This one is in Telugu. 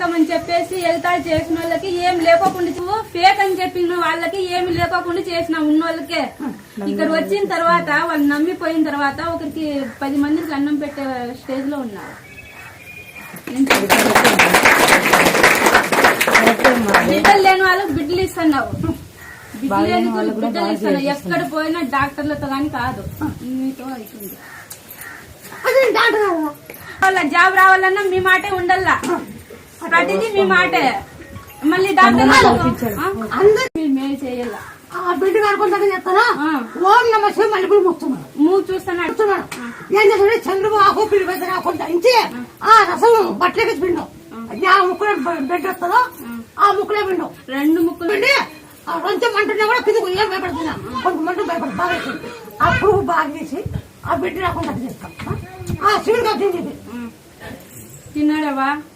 చేస్తామని చెప్పేసి ఎగతాళి చేసిన వాళ్ళకి ఏం లేకోకుండా ఫేక్ అని చెప్పిన వాళ్ళకి ఏమి లేకోకుండా చేసిన ఉన్నోళ్ళకే ఇక్కడ వచ్చిన తర్వాత వాళ్ళు నమ్మిపోయిన తర్వాత ఒకరికి 10 మందికి అన్నం పెట్టే స్టేజ్ లో ఉన్నారు. బిడ్డలు లేని వాళ్ళకి బిడ్డలు ఇస్తున్నావు, బిడ్డలు లేని వాళ్ళకి బిడ్డలు ఇస్తున్నావు. ఎక్కడ పోయినా డాక్టర్లతో కానీ కాదు, మీతో అవుతుంది. వాళ్ళ జాబ్ రావాలన్నా మీ మాటే ఉండల్లా, ప్రతిదీ మీ మాటే. మళ్ళీ డాక్టర్ మేలు చేయాల. బిడ్డ కనుకుంటా చెప్తారా? ఓం నమ శివ మల్లెపూలు మూస్తున్నాడు. చూస్తున్నాడు ఏం చేస్తాడు? చంద్రబాబు పిల్లి పెద్ద రాకుండా ఇంచి ఆ రసం బట్టలకి పిండు. ఆ ముక్కులో బెడ్ వస్తుందో ఆ ముక్కులే పిండు. 2 ముక్కులు పిండి కొంచెం మంటున్నా కూడా కిందకు ఏం భయపడుతున్నా, కొంచెం మంటు భయపడు బాగా ఆ పురుగు బాగా తీసి ఆ బిడ్డ రాకుండా చేస్తాం. ఆ శివుడికి తిన్నాడవా?